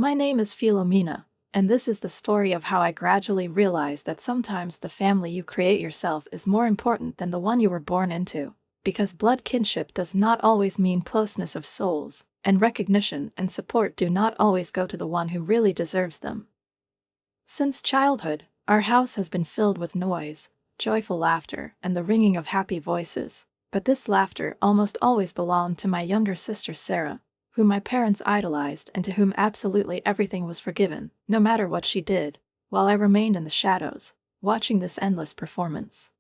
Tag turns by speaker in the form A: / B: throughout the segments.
A: My name is Philomena, and this is the story of how I gradually realized that sometimes the family you create yourself is more important than the one you were born into, because blood kinship does not always mean closeness of souls, and recognition and support do not always go to the one who really deserves them. Since childhood, our house has been filled with noise, joyful laughter, and the ringing of happy voices, but this laughter almost always belonged to my younger sister Sarah, whom my parents idolized and to whom absolutely everything was forgiven, no matter what she did, while I remained in the shadows, watching this endless performance.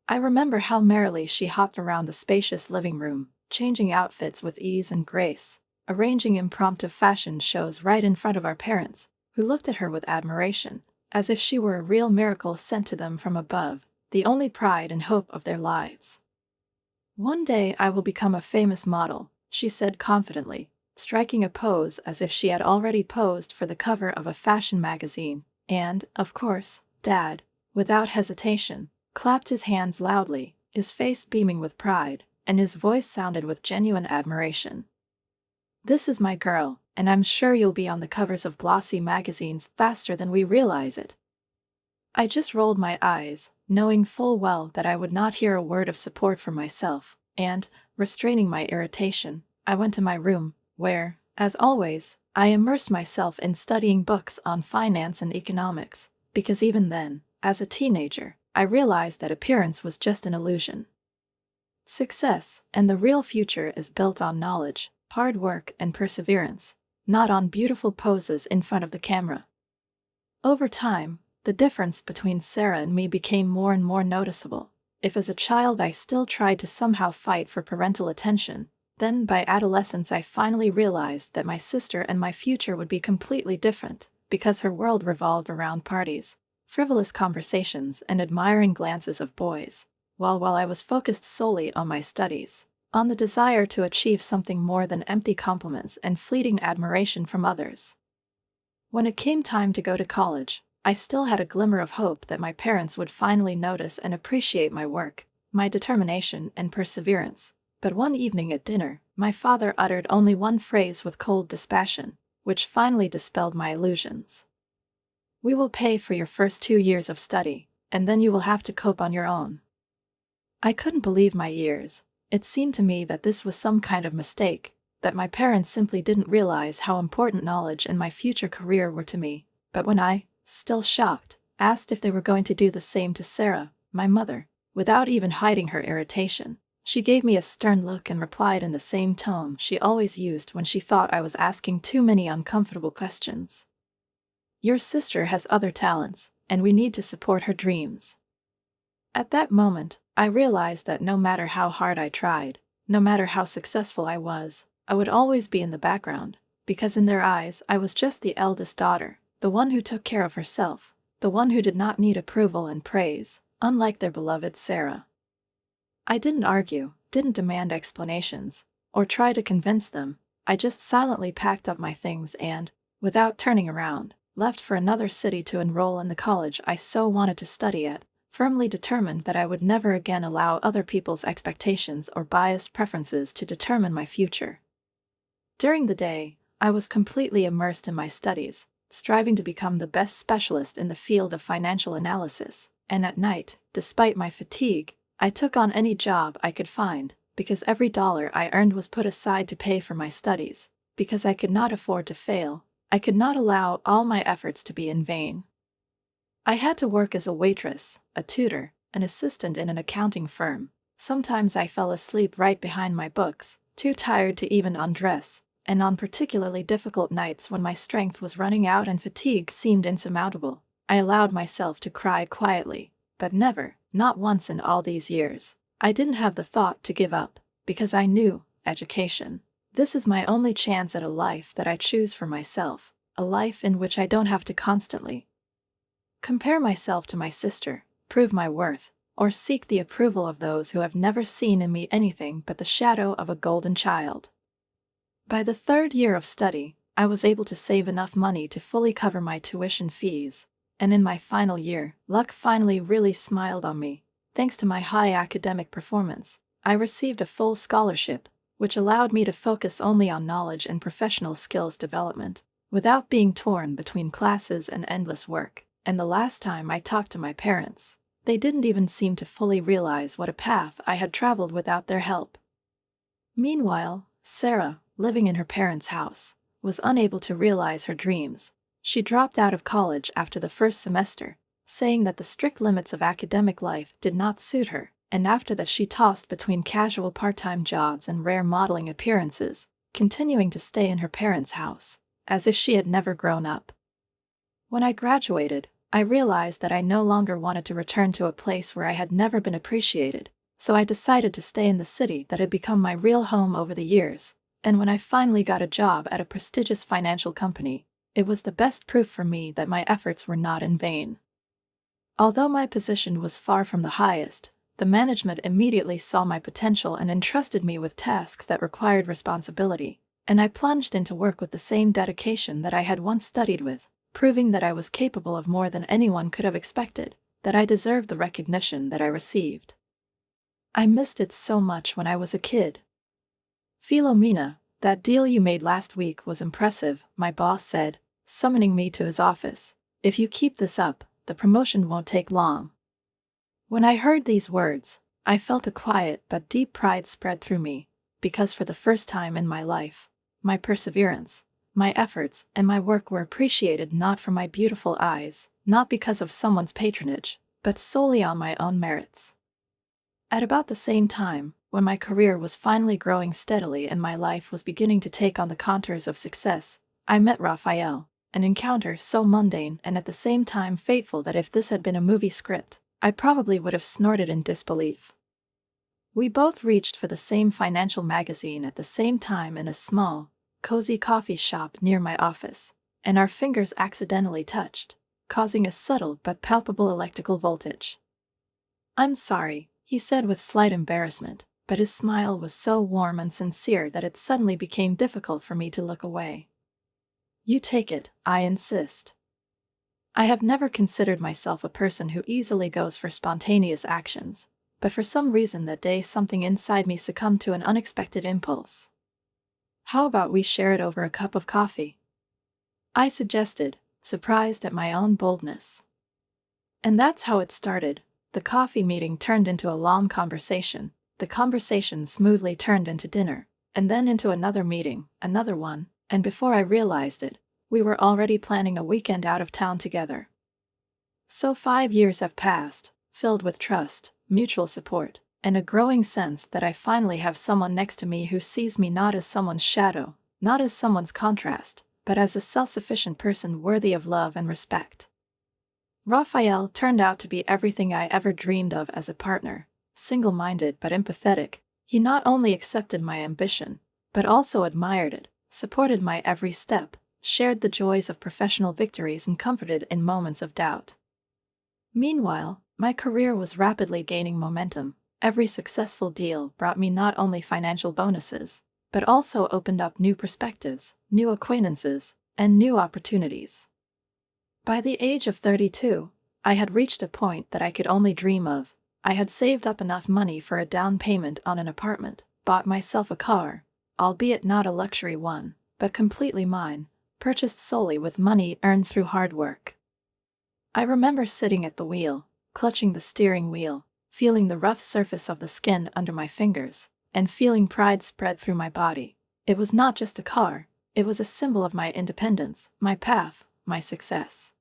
A: I remember how merrily she hopped around the spacious living room, changing outfits with ease and grace, arranging impromptu fashion shows right in front of our parents, who looked at her with admiration, as if she were a real miracle sent to them from above, the only pride and hope of their lives. "One day I will become a famous model," she said confidently, striking a pose as if she had already posed for the cover of a fashion magazine, and, of course, Dad, without hesitation, clapped his hands loudly, his face beaming with pride, and his voice sounded with genuine admiration. "This is my girl, and I'm sure you'll be on the covers of glossy magazines faster than we realize it." I just rolled my eyes, knowing full well that I would not hear a word of support for myself, and, restraining my irritation, I went to my room, where, as always, I immersed myself in studying books on finance and economics, because even then, as a teenager, I realized that appearance was just an illusion. Success and the real future is built on knowledge, hard work, and perseverance, not on beautiful poses in front of the camera. Over time, the difference between Sarah and me became more and more noticeable. If as a child I still tried to somehow fight for parental attention, then by adolescence I finally realized that my sister and my future would be completely different, because her world revolved around parties, frivolous conversations, and admiring glances of boys, while I was focused solely on my studies, on the desire to achieve something more than empty compliments and fleeting admiration from others. When it came time to go to college, I still had a glimmer of hope that my parents would finally notice and appreciate my work, my determination, and perseverance. But one evening at dinner, my father uttered only one phrase with cold dispassion, which finally dispelled my illusions. "We will pay for your first 2 years of study, and then you will have to cope on your own." I couldn't believe my ears. It seemed to me that this was some kind of mistake, that my parents simply didn't realize how important knowledge and my future career were to me. But when I, still shocked, asked if they were going to do the same to Sarah, my mother, without even hiding her irritation, she gave me a stern look and replied in the same tone she always used when she thought I was asking too many uncomfortable questions. "Your sister has other talents, and we need to support her dreams." At that moment, I realized that no matter how hard I tried, no matter how successful I would always be in the background, because in their eyes I was just the eldest daughter, the one who took care of herself, the one who did not need approval and praise, unlike their beloved Sarah. I didn't argue, didn't demand explanations, or try to convince them. I just silently packed up my things and, without turning around, left for another city to enroll in the college I so wanted to study at, firmly determined that I would never again allow other people's expectations or biased preferences to determine my future. During the day, I was completely immersed in my studies, striving to become the best specialist in the field of financial analysis, and at night, despite my fatigue, I took on any job I could find, because every dollar I earned was put aside to pay for my studies, because I could not afford to fail. I could not allow all my efforts to be in vain. I had to work as a waitress, a tutor, an assistant in an accounting firm. Sometimes I fell asleep right behind my books, too tired to even undress, and on particularly difficult nights when my strength was running out and fatigue seemed insurmountable, I allowed myself to cry quietly, but never, not once in all these years, I didn't have the thought to give up, because I knew, education. This is my only chance at a life that I choose for myself, a life in which I don't have to constantly compare myself to my sister, prove my worth, or seek the approval of those who have never seen in me anything but the shadow of a golden child. By the 3rd year of study, I was able to save enough money to fully cover my tuition fees, and in my final year, luck finally really smiled on me. Thanks to my high academic performance, I received a full scholarship, which allowed me to focus only on knowledge and professional skills development. without being torn between classes and endless work. And the last time I talked to my parents, they didn't even seem to fully realize what a path I had traveled without their help. Meanwhile, Sarah, living in her parents' house, was unable to realize her dreams. She dropped out of college after the first semester, saying that the strict limits of academic life did not suit her, and after that she tossed between casual part-time jobs and rare modeling appearances, continuing to stay in her parents' house, as if she had never grown up. When I graduated, I realized that I no longer wanted to return to a place where I had never been appreciated, so I decided to stay in the city that had become my real home over the years, and when I finally got a job at a prestigious financial company, it was the best proof for me that my efforts were not in vain. Although my position was far from the highest, the management immediately saw my potential and entrusted me with tasks that required responsibility, and I plunged into work with the same dedication that I had once studied with, proving that I was capable of more than anyone could have expected, that I deserved the recognition that I received. I missed it so much when I was a kid. "Philomena, that deal you made last week was impressive," my boss said, summoning me to his office. "If you keep this up, the promotion won't take long." When I heard these words, I felt a quiet but deep pride spread through me, because for the first time in my life, my perseverance, my efforts, and my work were appreciated not for my beautiful eyes, not because of someone's patronage, but solely on my own merits. At about the same time, when my career was finally growing steadily and my life was beginning to take on the contours of success, I met Raphael, an encounter so mundane and at the same time fateful that if this had been a movie script, I probably would have snorted in disbelief. We both reached for the same financial magazine at the same time in a small, cozy coffee shop near my office, and our fingers accidentally touched, causing a subtle but palpable electrical voltage. "I'm sorry," he said with slight embarrassment, but his smile was so warm and sincere that it suddenly became difficult for me to look away. "You take it, I insist." I have never considered myself a person who easily goes for spontaneous actions, but for some reason that day something inside me succumbed to an unexpected impulse. "How about we share it over a cup of coffee?" I suggested, surprised at my own boldness. And that's how it started. The coffee meeting turned into a long conversation, the conversation smoothly turned into dinner, and then into another meeting, another one, and before I realized it, we were already planning a weekend out of town together. So 5 years have passed, filled with trust, mutual support, and a growing sense that I finally have someone next to me who sees me not as someone's shadow, not as someone's contrast, but as a self-sufficient person worthy of love and respect. Raphael turned out to be everything I ever dreamed of as a partner. Single-minded but empathetic, he not only accepted my ambition, but also admired it, supported my every step, shared the joys of professional victories and comforted in moments of doubt. Meanwhile, my career was rapidly gaining momentum. Every successful deal brought me not only financial bonuses, but also opened up new perspectives, new acquaintances, and new opportunities. By the age of 32, I had reached a point that I could only dream of. I had saved up enough money for a down payment on an apartment, bought myself a car, albeit not a luxury one, but completely mine, purchased solely with money earned through hard work. I remember sitting at the wheel, clutching the steering wheel, feeling the rough surface of the skin under my fingers, and feeling pride spread through my body. It was not just a car, it was a symbol of my independence, my path, my success.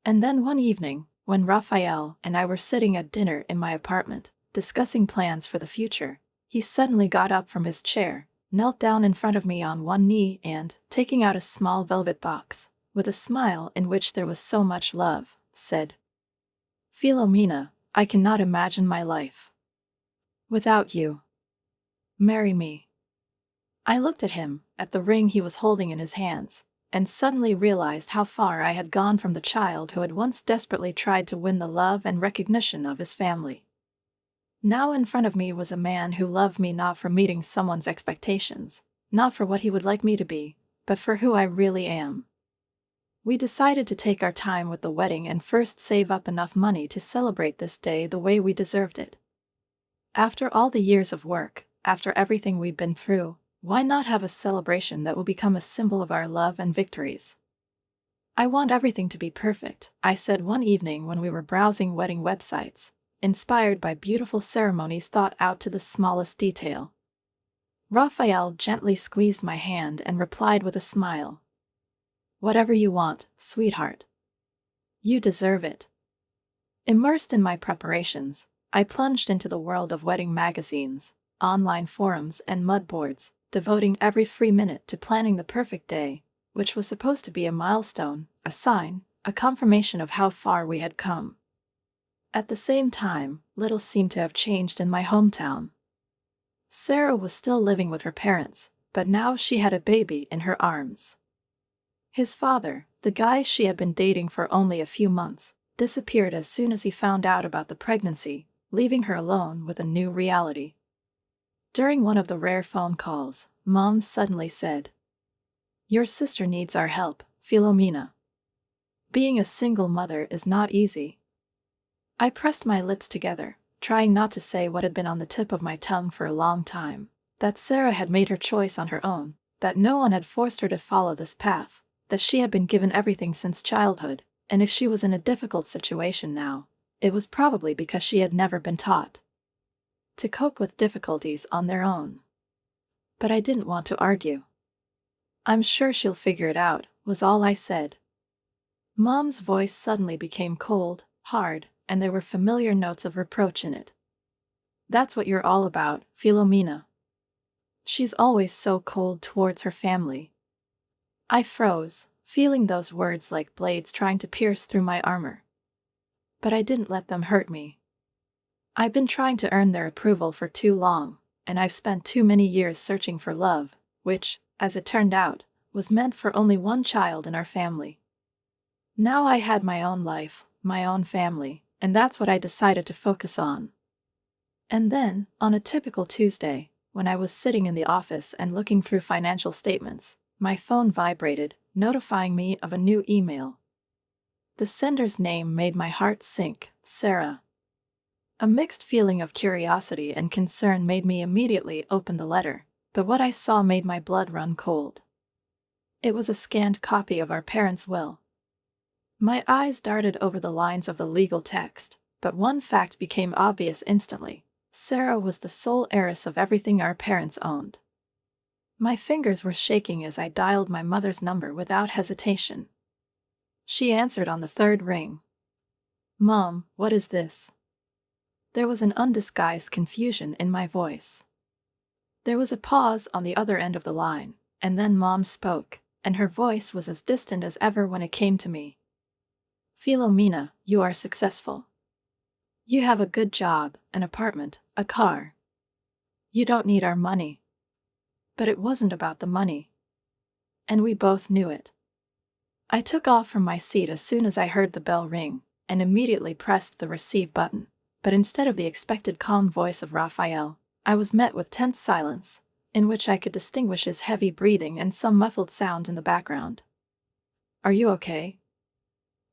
A: And then one evening, when Raphael and I were sitting at dinner in my apartment, discussing plans for the future, he suddenly got up from his chair, knelt down in front of me on one knee and, taking out a small velvet box, with a smile in which there was so much love, said, "Philomena, I cannot imagine my life without you. Marry me." I looked at him, at the ring he was holding in his hands, and suddenly realized how far I had gone from the child who had once desperately tried to win the love and recognition of his family. Now in front of me was a man who loved me not for meeting someone's expectations, not for what he would like me to be, but for who I really am. We decided to take our time with the wedding and first save up enough money to celebrate this day the way we deserved it. After all the years of work, after everything we'd been through, Why not have a celebration that will become a symbol of our love and victories? I want everything to be perfect, I said one evening when we were browsing wedding websites, inspired by beautiful ceremonies thought out to the smallest detail. Raphael gently squeezed my hand and replied with a smile. Whatever you want, sweetheart. You deserve it. Immersed in my preparations, I plunged into the world of wedding magazines, online forums, and mud boards, devoting every free minute to planning the perfect day, which was supposed to be a milestone, a sign, a confirmation of how far we had come. At the same time, little seemed to have changed in my hometown. Sarah was still living with her parents, but now she had a baby in her arms. His father, the guy she had been dating for only a few months, disappeared as soon as he found out about the pregnancy, leaving her alone with a new reality. During one of the rare phone calls, Mom suddenly said, "Your sister needs our help, Philomena. Being a single mother is not easy." I pressed my lips together, trying not to say what had been on the tip of my tongue for a long time, that Sarah had made her choice on her own, that no one had forced her to follow this path, that she had been given everything since childhood, and if she was in a difficult situation now, it was probably because she had never been taught to cope with difficulties on their own. But I didn't want to argue. "I'm sure she'll figure it out," was all I said. Mom's voice suddenly became cold, hard, and there were familiar notes of reproach in it. "That's what you're all about, Philomena. She's always so cold towards her family." I froze, feeling those words like blades trying to pierce through my armor. But I didn't let them hurt me. I've been trying to earn their approval for too long, and I've spent too many years searching for love, which, as it turned out, was meant for only one child in our family. Now I had my own life, my own family, and that's what I decided to focus on. And then, on a typical Tuesday, when I was sitting in the office and looking through financial statements, my phone vibrated, notifying me of a new email. The sender's name made my heart sink, Sarah. A mixed feeling of curiosity and concern made me immediately open the letter, but what I saw made my blood run cold. It was a scanned copy of our parents' will. My eyes darted over the lines of the legal text, but one fact became obvious instantly. Sarah was the sole heiress of everything our parents owned. My fingers were shaking as I dialed my mother's number without hesitation. She answered on the third ring. "Mom, what is this?" There was an undisguised confusion in my voice. There was a pause on the other end of the line, and then Mom spoke, and her voice was as distant as ever when it came to me. "Philomena, you are successful. You have a good job, an apartment, a car. You don't need our money." But it wasn't about the money. And we both knew it. I took off from my seat as soon as I heard the bell ring, and immediately pressed the receive button. But instead of the expected calm voice of Raphael, I was met with tense silence, in which I could distinguish his heavy breathing and some muffled sound in the background. "Are you okay?"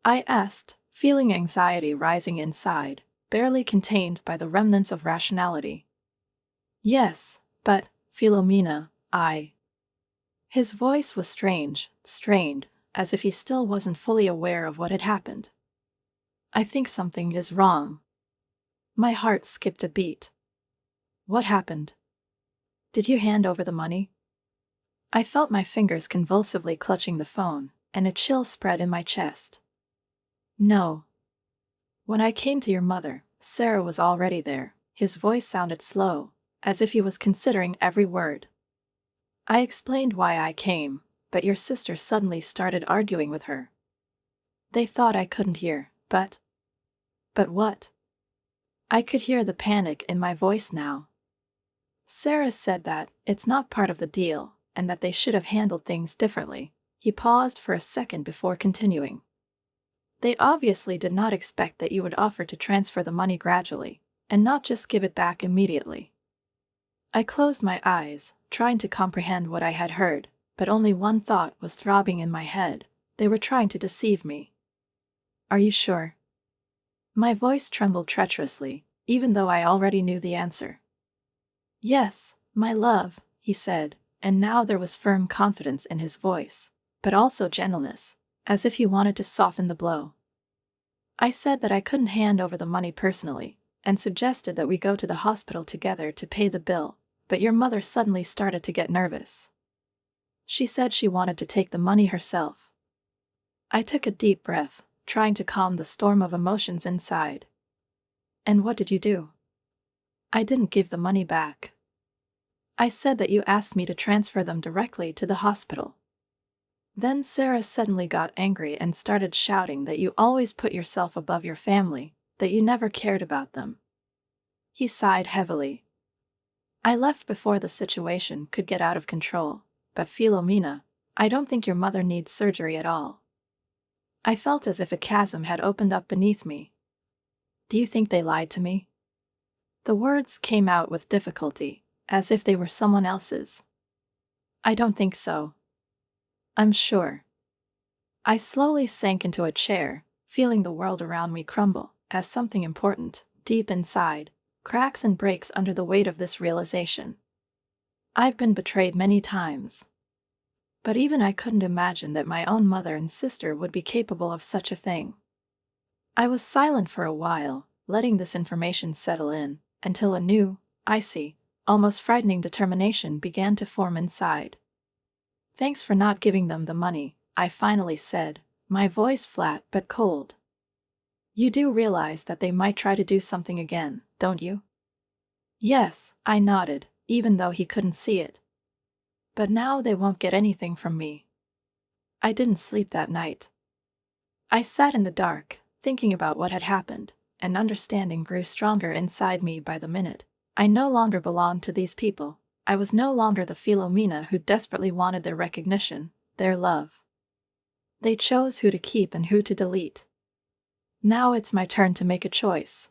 A: I asked, feeling anxiety rising inside, barely contained by the remnants of rationality. "Yes, but, Philomena, His voice was strange, strained, as if he still wasn't fully aware of what had happened. "I think something is wrong." My heart skipped a beat. "What happened? Did you hand over the money?" I felt my fingers convulsively clutching the phone, and a chill spread in my chest. "No. When I came to your mother, Sarah was already there." His voice sounded slow, as if he was considering every word. "I explained why I came, but your sister suddenly started arguing with her. They thought I couldn't hear, but..." "But what?" I could hear the panic in my voice now. "Sarah said that it's not part of the deal, and that they should have handled things differently." He paused for a second before continuing. "They obviously did not expect that you would offer to transfer the money gradually, and not just give it back immediately." I closed my eyes, trying to comprehend what I had heard, but only one thought was throbbing in my head. They were trying to deceive me. "Are you sure?" My voice trembled treacherously, even though I already knew the answer. "Yes, my love," he said, and now there was firm confidence in his voice, but also gentleness, as if he wanted to soften the blow. I said that I couldn't hand over the money personally, and suggested that we go to the hospital together to pay the bill, but your mother suddenly started to get nervous. She said she wanted to take the money herself. I took a deep breath, trying to calm the storm of emotions inside. And what did you do? I didn't give the money back. I said that you asked me to transfer them directly to the hospital. Then Sarah suddenly got angry and started shouting that you always put yourself above your family, that you never cared about them. He sighed heavily. I left before the situation could get out of control, but Philomena, I don't think your mother needs surgery at all. I felt as if a chasm had opened up beneath me. Do you think they lied to me? The words came out with difficulty, as if they were someone else's. I don't think so. I'm sure. I slowly sank into a chair, feeling the world around me crumble, as something important, deep inside, cracks and breaks under the weight of this realization. I've been betrayed many times. But even I couldn't imagine that my own mother and sister would be capable of such a thing. I was silent for a while, letting this information settle in, until a new, icy, almost frightening determination began to form inside. Thanks for not giving them the money, I finally said, my voice flat but cold. You do realize that they might try to do something again, don't you? Yes, I nodded, even though he couldn't see it. But now they won't get anything from me. I didn't sleep that night. I sat in the dark, thinking about what had happened, and understanding grew stronger inside me by the minute. I no longer belonged to these people. I was no longer the Philomena who desperately wanted their recognition, their love. They chose who to keep and who to delete. Now it's my turn to make a choice.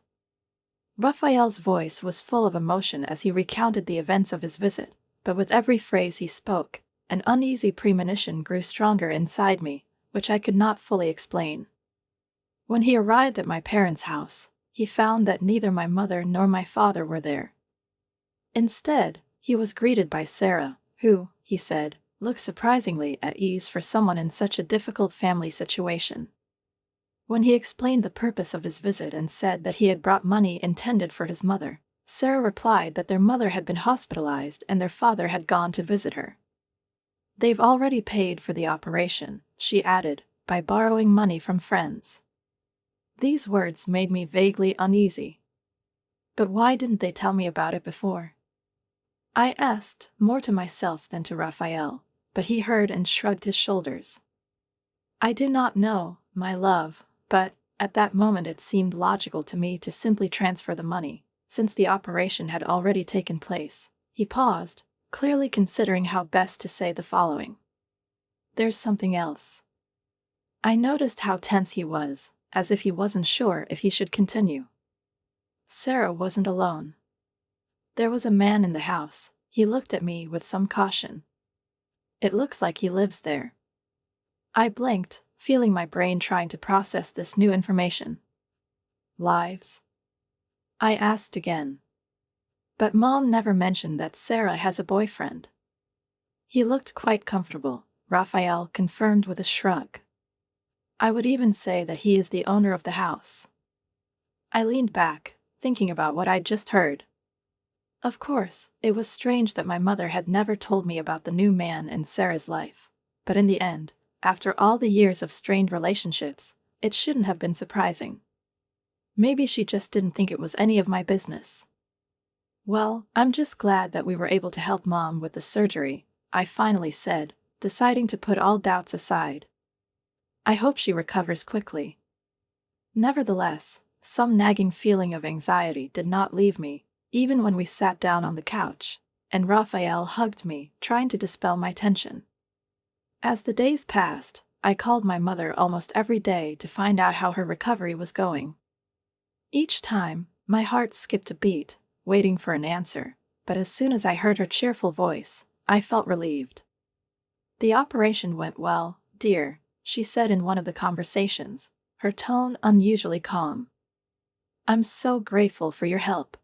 A: Raphael's voice was full of emotion as he recounted the events of his visit, but with every phrase he spoke, an uneasy premonition grew stronger inside me, which I could not fully explain. When he arrived at my parents' house, he found that neither my mother nor my father were there. Instead, he was greeted by Sarah, who, he said, looked surprisingly at ease for someone in such a difficult family situation. When he explained the purpose of his visit and said that he had brought money intended for his mother, Sarah replied that their mother had been hospitalized and their father had gone to visit her. They've already paid for the operation, she added, by borrowing money from friends. These words made me vaguely uneasy. But why didn't they tell me about it before? I asked, more to myself than to Raphael, but he heard and shrugged his shoulders. I do not know, my love, but at that moment it seemed logical to me to simply transfer the money, since the operation had already taken place. He paused, clearly considering how best to say the following. There's something else. I noticed how tense he was, as if he wasn't sure if he should continue. Sarah wasn't alone. There was a man in the house. He looked at me with some caution. It looks like he lives there. I blinked, feeling my brain trying to process this new information. Lives? I asked again. But Mom never mentioned that Sarah has a boyfriend. He looked quite comfortable, Raphael confirmed with a shrug. I would even say that he is the owner of the house. I leaned back, thinking about what I'd just heard. Of course, it was strange that my mother had never told me about the new man in Sarah's life, but in the end, after all the years of strained relationships, it shouldn't have been surprising. Maybe she just didn't think it was any of my business. Well, I'm just glad that we were able to help Mom with the surgery, I finally said, deciding to put all doubts aside. I hope she recovers quickly. Nevertheless, some nagging feeling of anxiety did not leave me, even when we sat down on the couch, and Raphael hugged me, trying to dispel my tension. As the days passed, I called my mother almost every day to find out how her recovery was going. Each time, my heart skipped a beat, waiting for an answer, but as soon as I heard her cheerful voice, I felt relieved. The operation went well, dear, she said in one of the conversations, her tone unusually calm. I'm so grateful for your help.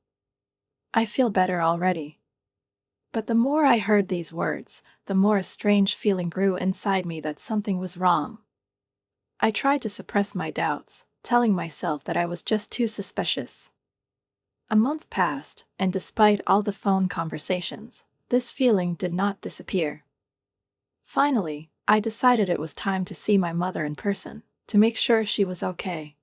A: I feel better already. But the more I heard these words, the more a strange feeling grew inside me that something was wrong. I tried to suppress my doubts, telling myself that I was just too suspicious. A month passed, and despite all the phone conversations, this feeling did not disappear. Finally, I decided it was time to see my mother in person, to make sure she was okay.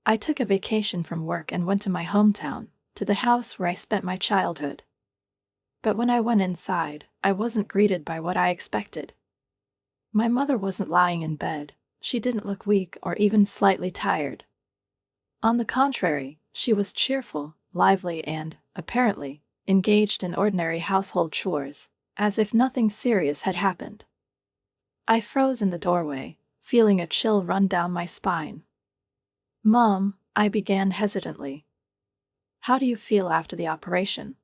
A: I took a vacation from work and went to my hometown, to the house where I spent my childhood. But when I went inside, I wasn't greeted by what I expected. My mother wasn't lying in bed. She didn't look weak or even slightly tired. On the contrary, she was cheerful, lively and, apparently, engaged in ordinary household chores, as if nothing serious had happened. I froze in the doorway, feeling a chill run down my spine. "Mom," I began hesitantly. "How do you feel after the operation?"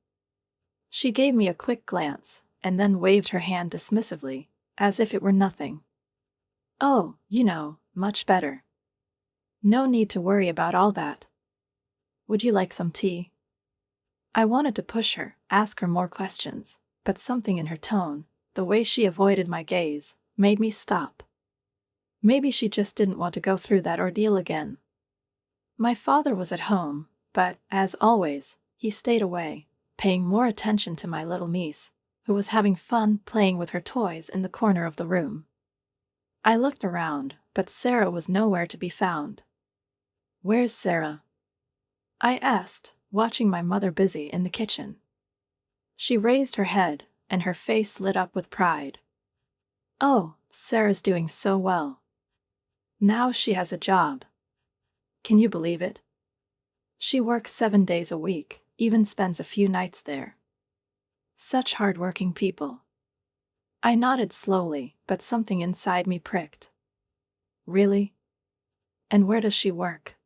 A: She gave me a quick glance, and then waved her hand dismissively, as if it were nothing. "Oh, much better. No need to worry about all that. Would you like some tea?" I wanted to push her, ask her more questions, but something in her tone, the way she avoided my gaze, made me stop. Maybe she just didn't want to go through that ordeal again. My father was at home, but, as always, he stayed away, paying more attention to my little niece, who was having fun playing with her toys in the corner of the room. I looked around, but Sarah was nowhere to be found. "Where's Sarah?" I asked, watching my mother busy in the kitchen. She raised her head, and her face lit up with pride. "Oh, Sarah's doing so well. Now she has a job. Can you believe it? She works 7 days a week, even spends a few nights there. Such hard-working people." I nodded slowly, but something inside me pricked. "Really? And where does she work?"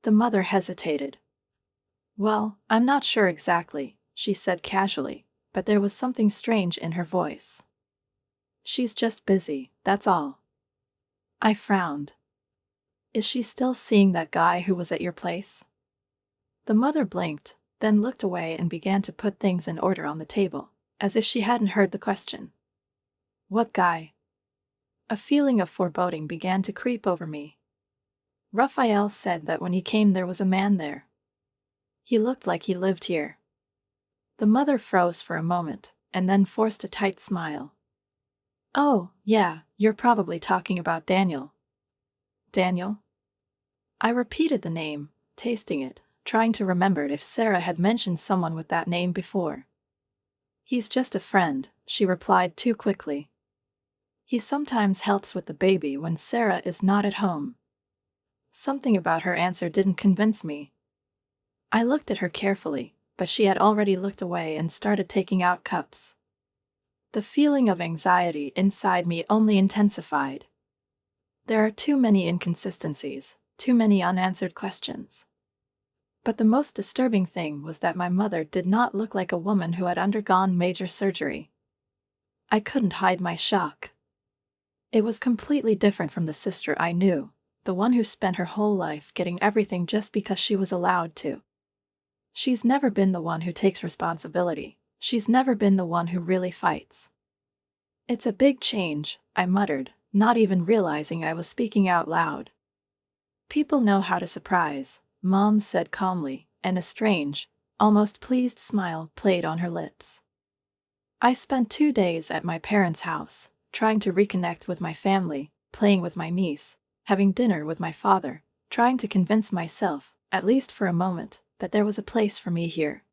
A: The mother hesitated. "Well, I'm not sure exactly," she said casually, but there was something strange in her voice. "She's just busy, that's all." I frowned. "Is she still seeing that guy who was at your place?" The mother blinked, then looked away and began to put things in order on the table, as if she hadn't heard the question. "What guy?" A feeling of foreboding began to creep over me. Raphael said that when he came there was a man there. He looked like he lived here. The mother froze for a moment, and then forced a tight smile. "Oh, yeah, you're probably talking about Daniel." "Daniel?" I repeated the name, tasting it, trying to remember if Sarah had mentioned someone with that name before. "He's just a friend," she replied too quickly. "He sometimes helps with the baby when Sarah is not at home." Something about her answer didn't convince me. I looked at her carefully, but she had already looked away and started taking out cups. The feeling of anxiety inside me only intensified. There are too many inconsistencies, too many unanswered questions. But the most disturbing thing was that my mother did not look like a woman who had undergone major surgery. I couldn't hide my shock. It was completely different from the sister I knew, the one who spent her whole life getting everything just because she was allowed to. She's never been the one who takes responsibility. She's never been the one who really fights. "It's a big change," I muttered, not even realizing I was speaking out loud. "People know how to surprise," Mom said calmly, and a strange, almost pleased smile played on her lips. I spent 2 days at my parents' house, trying to reconnect with my family, playing with my niece, having dinner with my father, trying to convince myself, at least for a moment, that there was a place for me here.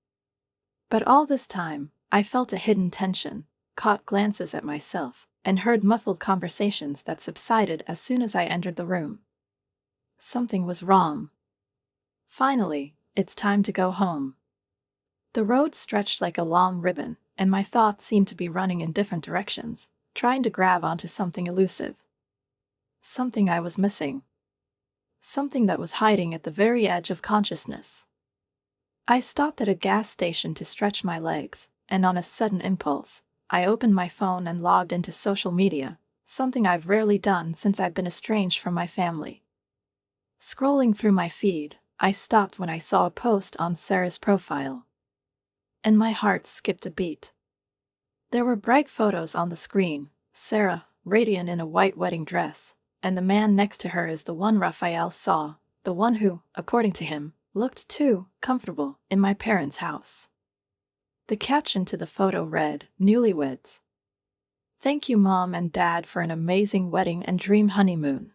A: But all this time, I felt a hidden tension, caught glances at myself, and heard muffled conversations that subsided as soon as I entered the room. Something was wrong. Finally, it's time to go home. The road stretched like a long ribbon, and my thoughts seemed to be running in different directions, trying to grab onto something elusive. Something I was missing. Something that was hiding at the very edge of consciousness. I stopped at a gas station to stretch my legs, and on a sudden impulse, I opened my phone and logged into social media, something I've rarely done since I've been estranged from my family. Scrolling through my feed, I stopped when I saw a post on Sarah's profile. and my heart skipped a beat. There were bright photos on the screen, Sarah, radiant in a white wedding dress, and the man next to her is the one Raphael saw, the one who, according to him, looked too comfortable in my parents' house. The caption to the photo read, "Newlyweds. Thank you Mom and Dad for an amazing wedding and dream honeymoon."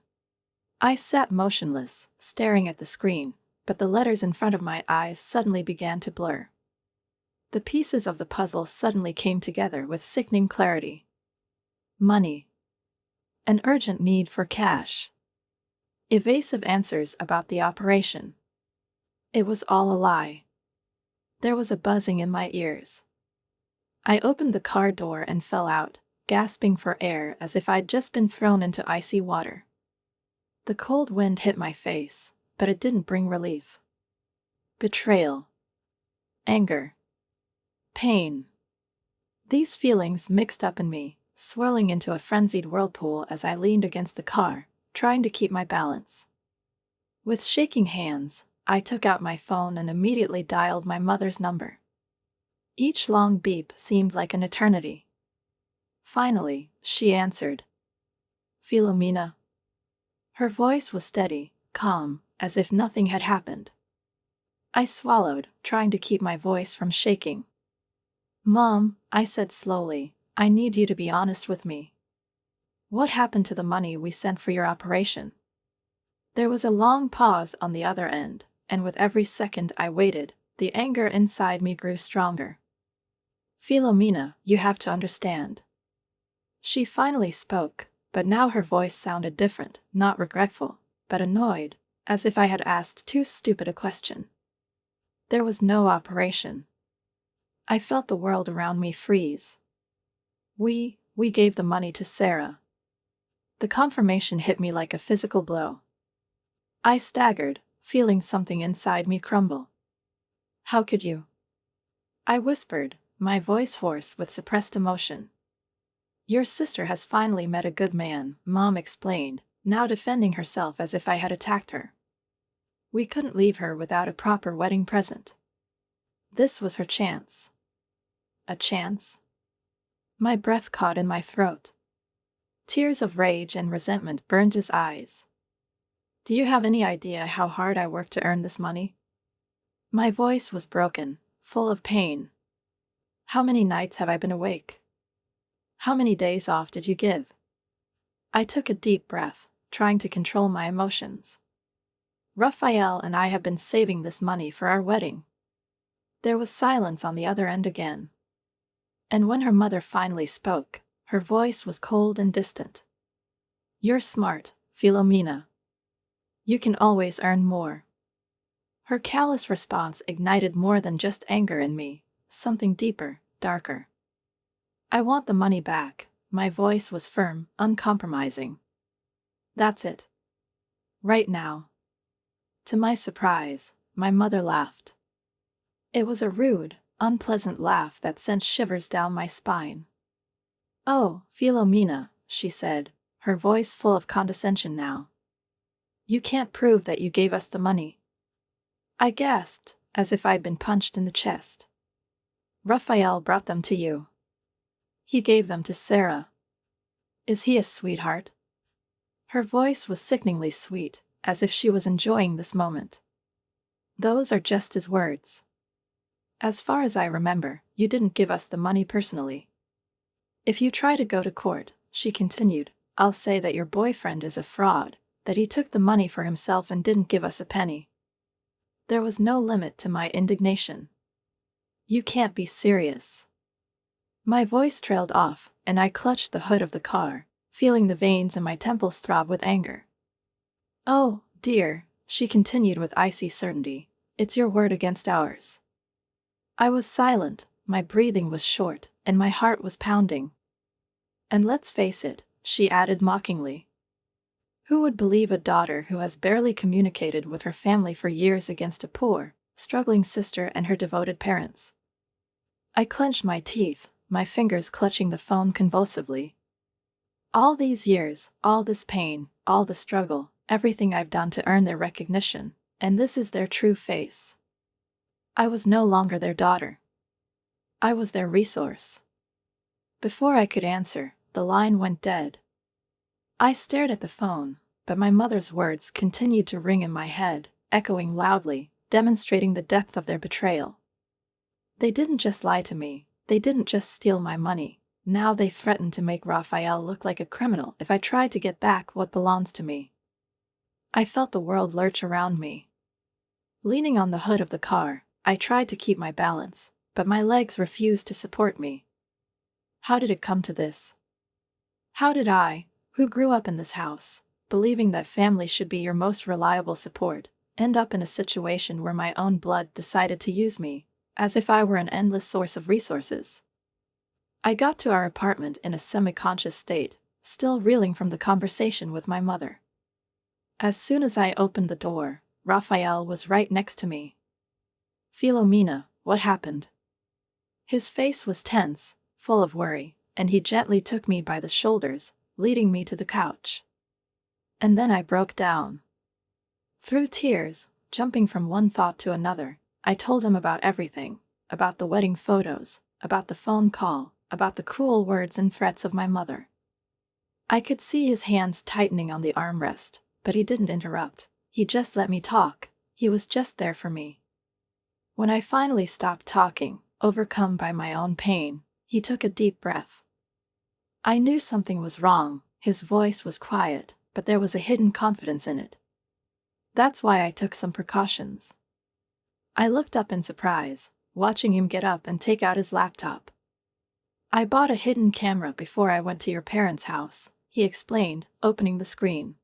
A: I sat motionless, staring at the screen, but the letters in front of my eyes suddenly began to blur. The pieces of the puzzle suddenly came together with sickening clarity. Money. An urgent need for cash. Evasive answers about the operation. It was all a lie. There was a buzzing in my ears. I opened the car door and fell out, gasping for air as if I'd just been thrown into icy water. The cold wind hit my face, but it didn't bring relief. Betrayal. Anger. Pain. These feelings mixed up in me, swirling into a frenzied whirlpool as I leaned against the car, trying to keep my balance. With shaking hands, I took out my phone and immediately dialed my mother's number. Each long beep seemed like an eternity. Finally, she answered. "Philomena." Her voice was steady, calm, as if nothing had happened. I swallowed, trying to keep my voice from shaking. "Mom," I said slowly, "I need you to be honest with me. What happened to the money we sent for your operation?" There was a long pause on the other end, and with every second I waited, the anger inside me grew stronger. "Philomena, you have to understand." She finally spoke, but now her voice sounded different, not regretful, but annoyed, as if I had asked too stupid a question. There was no operation. I felt the world around me freeze. We gave the money to Sarah. The confirmation hit me like a physical blow. I staggered, feeling something inside me crumble. "How could you?" I whispered, my voice hoarse with suppressed emotion. "Your sister has finally met a good man," Mom explained, now defending herself as if I had attacked her. "We couldn't leave her without a proper wedding present. This was her chance." A chance? My breath caught in my throat. Tears of rage and resentment burned his eyes. "Do you have any idea how hard I worked to earn this money?" My voice was broken, full of pain. "How many nights have I been awake? How many days off did you give?" I took a deep breath, trying to control my emotions. "Raphael and I have been saving this money for our wedding." There was silence on the other end again. And when her mother finally spoke, her voice was cold and distant. "You're smart, Philomena. You can always earn more." Her callous response ignited more than just anger in me, something deeper, darker. "I want the money back." My voice was firm, uncompromising. "That's it. Right now." To my surprise, my mother laughed. It was a rude, unpleasant laugh that sent shivers down my spine. "Oh, Philomena," she said, her voice full of condescension now. "You can't prove that you gave us the money." I gasped, as if I'd been punched in the chest. "Raphael brought them to you. He gave them to Sarah. Is he a sweetheart?" Her voice was sickeningly sweet, as if she was enjoying this moment. "Those are just his words. As far as I remember, you didn't give us the money personally. If you try to go to court," she continued, "I'll say that your boyfriend is a fraud, that he took the money for himself and didn't give us a penny." There was no limit to my indignation. "You can't be serious." My voice trailed off, and I clutched the hood of the car, feeling the veins in my temples throb with anger. "Oh, dear," she continued with icy certainty, "it's your word against ours." I was silent, my breathing was short, and my heart was pounding. "And let's face it," she added mockingly. "Who would believe a daughter who has barely communicated with her family for years against a poor, struggling sister and her devoted parents?" I clenched my teeth, my fingers clutching the phone convulsively. All these years, all this pain, all the struggle, everything I've done to earn their recognition, and this is their true face. I was no longer their daughter. I was their resource. Before I could answer, the line went dead. I stared at the phone, but my mother's words continued to ring in my head, echoing loudly, demonstrating the depth of their betrayal. They didn't just lie to me, they didn't just steal my money. Now they threatened to make Raphael look like a criminal if I tried to get back what belongs to me. I felt the world lurch around me. Leaning on the hood of the car, I tried to keep my balance, but my legs refused to support me. How did it come to this? How did I, who grew up in this house, believing that family should be your most reliable support, end up in a situation where my own blood decided to use me, as if I were an endless source of resources? I got to our apartment in a semi-conscious state, still reeling from the conversation with my mother. As soon as I opened the door, Raphael was right next to me. "Philomena, what happened?" His face was tense, full of worry, and he gently took me by the shoulders, leading me to the couch. And then I broke down. Through tears, jumping from one thought to another, I told him about everything, about the wedding photos, about the phone call, about the cruel words and threats of my mother. I could see his hands tightening on the armrest, but he didn't interrupt. He just let me talk. He was just there for me. When I finally stopped talking, overcome by my own pain, he took a deep breath. I knew something was wrong. His voice was quiet, but there was a hidden confidence in it. That's why I took some precautions. I looked up in surprise, watching him get up and take out his laptop. "I bought a hidden camera before I went to your parents' house," he explained, opening the screen.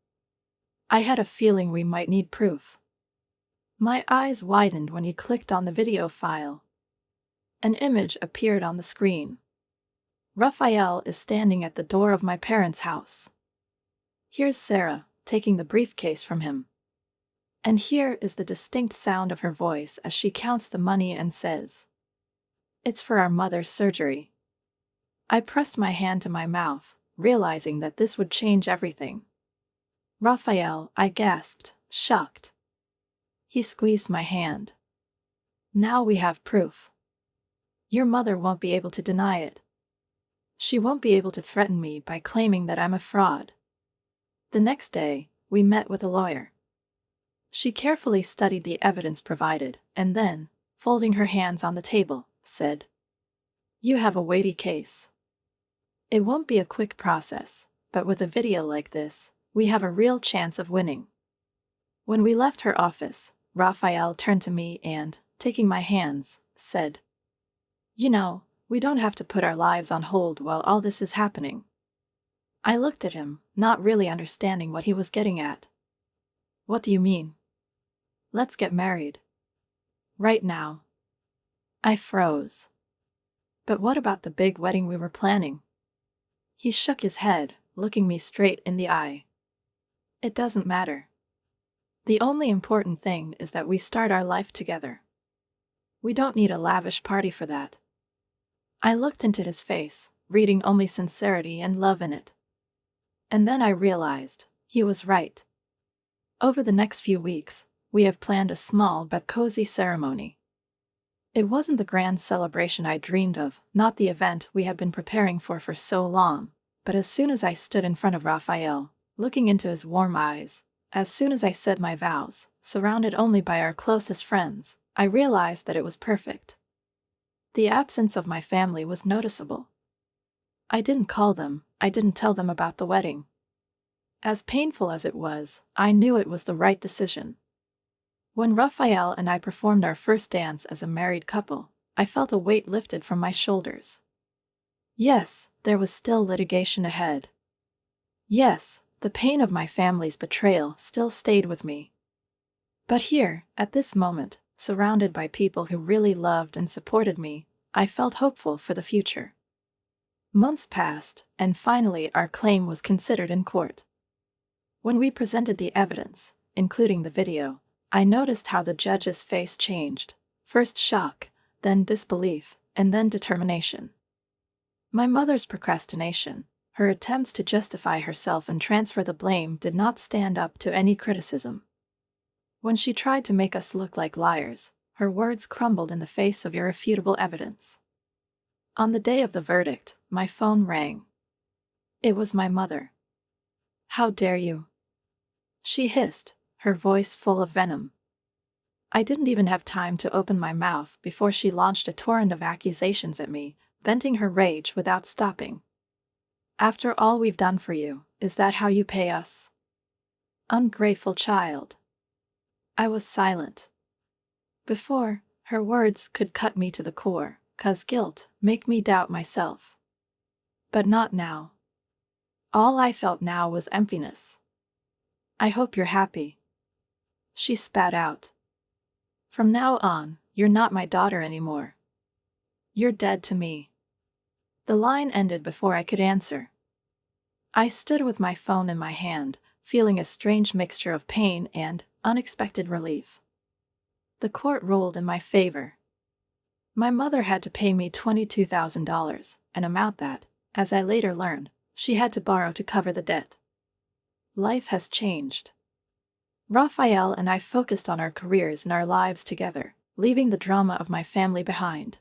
A: "I had a feeling we might need proof." My eyes widened when he clicked on the video file. An image appeared on the screen. Raphael is standing at the door of my parents' house. Here's Sarah, taking the briefcase from him. And here is the distinct sound of her voice as she counts the money and says, "It's for our mother's surgery." I pressed my hand to my mouth, realizing that this would change everything. "Raphael," I gasped, shocked. He squeezed my hand. "Now we have proof. Your mother won't be able to deny it. She won't be able to threaten me by claiming that I'm a fraud." The next day, we met with a lawyer. She carefully studied the evidence provided, and then, folding her hands on the table, said, "You have a weighty case. It won't be a quick process, but with a video like this, we have a real chance of winning." When we left her office, Raphael turned to me and, taking my hands, said, "You know, we don't have to put our lives on hold while all this is happening." I looked at him, not really understanding what he was getting at. "What do you mean?" "Let's get married. Right now." I froze. "But what about the big wedding we were planning?" He shook his head, looking me straight in the eye. "It doesn't matter. The only important thing is that we start our life together. We don't need a lavish party for that." I looked into his face, reading only sincerity and love in it. And then I realized, he was right. Over the next few weeks, we have planned a small but cozy ceremony. It wasn't the grand celebration I dreamed of, not the event we had been preparing for so long, but as soon as I stood in front of Raphael, looking into his warm eyes, as soon as I said my vows, surrounded only by our closest friends, I realized that it was perfect. The absence of my family was noticeable. I didn't call them, I didn't tell them about the wedding. As painful as it was, I knew it was the right decision. When Raphael and I performed our first dance as a married couple, I felt a weight lifted from my shoulders. Yes, there was still litigation ahead. Yes, the pain of my family's betrayal still stayed with me. But here, at this moment, surrounded by people who really loved and supported me, I felt hopeful for the future. Months passed, and finally our claim was considered in court. When we presented the evidence, including the video, I noticed how the judge's face changed, first shock, then disbelief, and then determination. My mother's procrastination, her attempts to justify herself and transfer the blame did not stand up to any criticism. When she tried to make us look like liars, her words crumbled in the face of irrefutable evidence. On the day of the verdict, my phone rang. It was my mother. "How dare you?" she hissed, her voice full of venom. I didn't even have time to open my mouth before she launched a torrent of accusations at me, venting her rage without stopping. "After all we've done for you, is that how you pay us? Ungrateful child." I was silent. Before, her words could cut me to the core, 'cause guilt make me doubt myself. But not now. All I felt now was emptiness. "I hope you're happy," she spat out. "From now on, you're not my daughter anymore. You're dead to me." The line ended before I could answer. I stood with my phone in my hand, feeling a strange mixture of pain and unexpected relief. The court ruled in my favor. My mother had to pay me $22,000, an amount that, as I later learned, she had to borrow to cover the debt. Life has changed. Raphael and I focused on our careers and our lives together, leaving the drama of my family behind.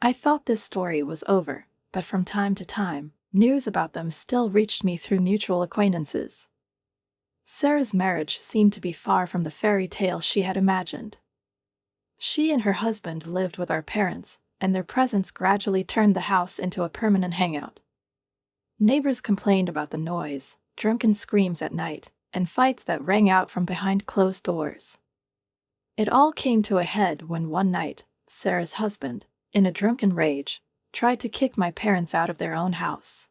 A: I thought this story was over, but from time to time, news about them still reached me through mutual acquaintances. Sarah's marriage seemed to be far from the fairy tale she had imagined. She and her husband lived with our parents, and their presence gradually turned the house into a permanent hangout. Neighbors complained about the noise, drunken screams at night, and fights that rang out from behind closed doors. It all came to a head when one night, Sarah's husband, in a drunken rage, tried to kick my parents out of their own house.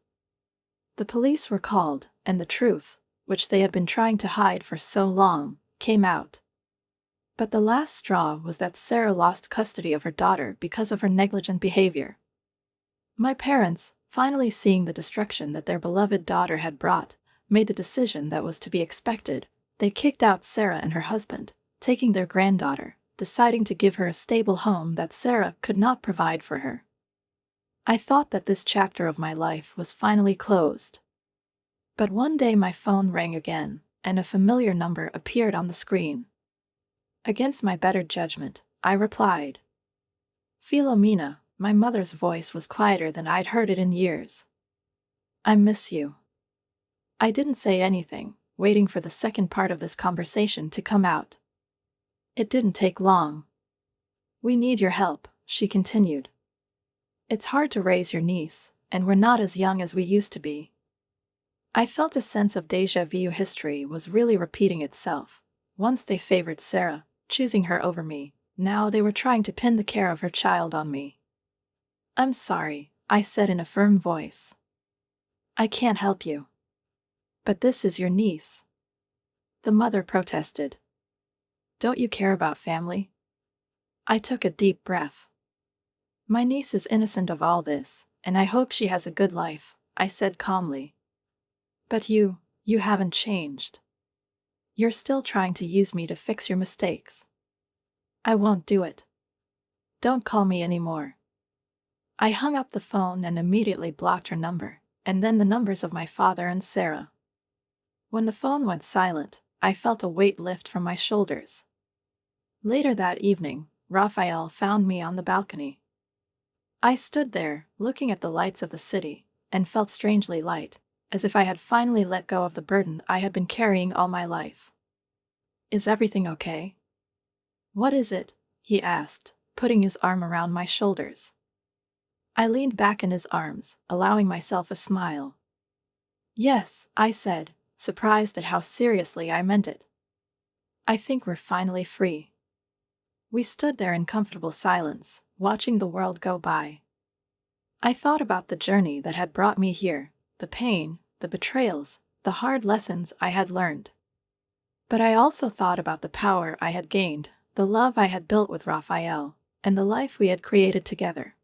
A: The police were called, and the truth, which they had been trying to hide for so long, came out. But the last straw was that Sarah lost custody of her daughter because of her negligent behavior. My parents, finally seeing the destruction that their beloved daughter had brought, made the decision that was to be expected. They kicked out Sarah and her husband, taking their granddaughter, deciding to give her a stable home that Sarah could not provide for her. I thought that this chapter of my life was finally closed. But one day my phone rang again, and a familiar number appeared on the screen. Against my better judgment, I replied. "Philomena," my mother's voice was quieter than I'd heard it in years. "I miss you." I didn't say anything, waiting for the second part of this conversation to come out. It didn't take long. "We need your help," she continued. "It's hard to raise your niece, and we're not as young as we used to be." I felt a sense of déjà vu. History was really repeating itself. Once they favored Sarah, choosing her over me. Now they were trying to pin the care of her child on me. "I'm sorry," I said in a firm voice. "I can't help you." "But this is your niece," the mother protested. "Don't you care about family?" I took a deep breath. "My niece is innocent of all this, and I hope she has a good life," I said calmly. "But you haven't changed. You're still trying to use me to fix your mistakes." "I won't do it. Don't call me anymore." I hung up the phone and immediately blocked her number, and then the numbers of my father and Sarah. When the phone went silent, I felt a weight lift from my shoulders. Later that evening, Raphael found me on the balcony. I stood there, looking at the lights of the city, and felt strangely light, as if I had finally let go of the burden I had been carrying all my life. "Is everything okay?" "What is it?" he asked, putting his arm around my shoulders. I leaned back in his arms, allowing myself a smile. "Yes," I said, surprised at how seriously I meant it. "I think we're finally free." We stood there in comfortable silence, watching the world go by. I thought about the journey that had brought me here, the pain, the betrayals, the hard lessons I had learned. But I also thought about the power I had gained, the love I had built with Raphael, and the life we had created together.